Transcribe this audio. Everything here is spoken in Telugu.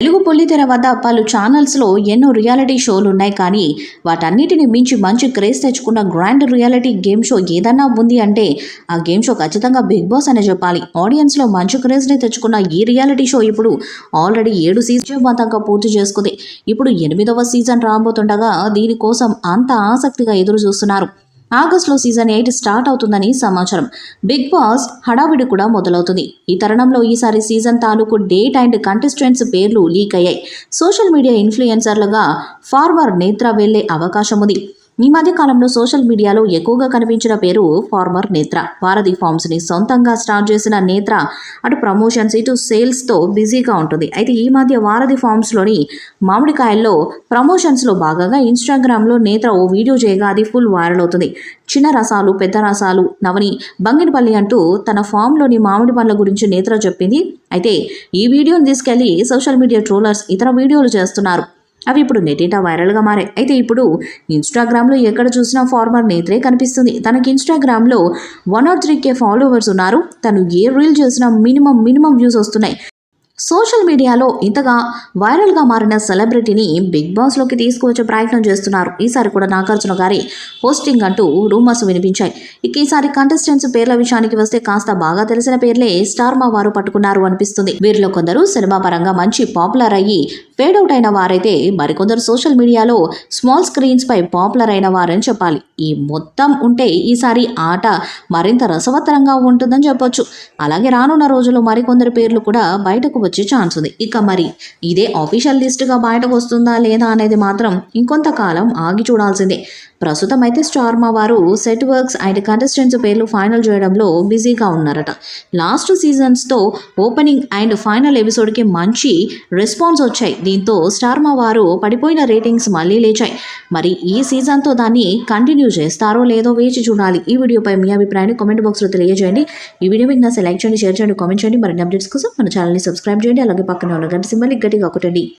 తెలుగు బుల్లితెర వద్ద పలు ఛానల్స్లో ఎన్నో రియాలిటీ షోలు ఉన్నాయి, కానీ వాటన్నిటిని మించి మంచి క్రేజ్ తెచ్చుకున్న గ్రాండ్ రియాలిటీ గేమ్ షో ఏదన్నా ఉంది అంటే ఆ గేమ్ షో ఖచ్చితంగా బిగ్ బాస్ అనే చెప్పాలి. ఆడియన్స్లో మంచి క్రేజ్ని తెచ్చుకున్న ఈ రియాలిటీ షో ఇప్పుడు ఆల్రెడీ 7 సీజన్ మొత్తంగా పూర్తి చేసుకుంది. ఇప్పుడు 8వ సీజన్ రాబోతుండగా దీనికోసం అంత ఆసక్తిగా ఎదురు చూస్తున్నారు. ఆగస్టులో సీజన్ 8 స్టార్ట్ అవుతుందని సమాచారం. బిగ్ బాస్ హడావిడి కూడా మొదలవుతుంది. ఈ తరుణంలో ఈసారి సీజన్ తాలూకు డేట్ అండ్ కంటెస్టెంట్స్ పేర్లు లీక్ అయ్యాయి. సోషల్ మీడియా ఇన్ఫ్లుయెన్సర్లుగా ఫార్మర్ నేత్ర వెళ్లే అవకాశం ఉంది. ఈ మధ్య కాలంలో సోషల్ మీడియాలో ఎక్కువగా కనిపించిన పేరు ఫార్మర్ నేత్ర. వారధి ఫార్మ్స్ని సొంతంగా స్టార్ట్ చేసిన నేత్ర అటు ప్రమోషన్స్ ఇటు సేల్స్తో బిజీగా ఉంటుంది. అయితే ఈ మధ్య వారధి ఫార్మ్స్లోని మామిడికాయల్లో ప్రమోషన్స్లో భాగంగా ఇన్స్టాగ్రామ్లో నేత్ర ఓ వీడియో చేయగా అది ఫుల్ వైరల్ అవుతుంది. చిన్న రసాలు పెద్ద రసాలు నవని బంగినపల్లి అంటూ తన ఫామ్లోని మామిడి పండ్ల గురించి నేత్ర చెప్పింది. అయితే ఈ వీడియోని తీసుకెళ్లి సోషల్ మీడియా ట్రోలర్స్ ఇతర వీడియోలు చేస్తున్నారు. అవి ఇప్పుడు నెట్టింట వైరల్గా మారాయి. అయితే ఇప్పుడు ఇన్స్టాగ్రామ్లో ఎక్కడ చూసినా ఫార్మర్ నేత్రే కనిపిస్తుంది. తనకి ఇన్స్టాగ్రామ్లో 103K ఫాలోవర్స్ ఉన్నారు. తను ఏ రీల్ చేసినా మినిమం వ్యూస్ వస్తున్నాయి. సోషల్ మీడియాలో ఇంతగా వైరల్గా మారిన సెలబ్రిటీని బిగ్ బాస్లోకి తీసుకువచ్చే ప్రయత్నం చేస్తున్నారు. ఈసారి కూడా నాగార్జున గారి పోస్టింగ్ అంటూ రూమర్స్ వినిపించాయి. ఇక ఈసారి కంటెస్టెంట్స్ పేర్ల విషయానికి వస్తే కాస్త బాగా తెలిసిన పేర్లే స్టార్ మా వారు పట్టుకున్నారు అనిపిస్తుంది. వీరిలో కొందరు సినిమా పరంగా మంచి పాపులర్ అయ్యి ఫేడ్ అవుట్ అయిన వారైతే మరికొందరు సోషల్ మీడియాలో స్మాల్ స్క్రీన్స్ పై పాపులర్ అయిన వారని చెప్పాలి. ఈ మొత్తం ఉంటే ఈసారి ఆట మరింత రసవత్తరంగా ఉంటుందని చెప్పొచ్చు. అలాగే రానున్న రోజుల్లో మరికొందరు పేర్లు కూడా బయటకు వచ్చే ఛాన్స్ ఉంది. ఇక మరి ఇదే ఆఫీషియల్ లిస్టుగా బయటకు వస్తుందా లేదా అనేది మాత్రం ఇంకొంతకాలం ఆగి చూడాల్సిందే. ప్రస్తుతం అయితే స్టార్ మా వారు సెట్ వర్క్స్ అండ్ కంటెస్టెంట్స్ పేర్లు ఫైనల్ చేయడంలో బిజీగా ఉన్నారట. లాస్ట్ సీజన్స్తో ఓపెనింగ్ అండ్ ఫైనల్ ఎపిసోడ్కి మంచి రెస్పాన్స్ వచ్చాయి. దీంతో స్టార్ మా వారు పడిపోయిన రేటింగ్స్ మళ్ళీ లేచాయి. మరి ఈ సీజన్తో దాన్ని కంటిన్యూ చేస్తారో లేదో వేచి చూడాలి. ఈ వీడియోపై మీ అభిప్రాయాన్ని కామెంట్ బాక్స్లో తెలియజేయండి. ఈ వీడియో మీకు నచ్చితే లైక్ చేయండి, షేర్ చేయండి, కామెంట్ చేయండి. మరిన్ని అప్డేట్స్ కోసం మన ఛానల్ని సబ్స్క్రైబ్ చేయండి. అలాగే పక్కనే ఉన్న గంట సింబల్ని గట్టిగా కొట్టండి.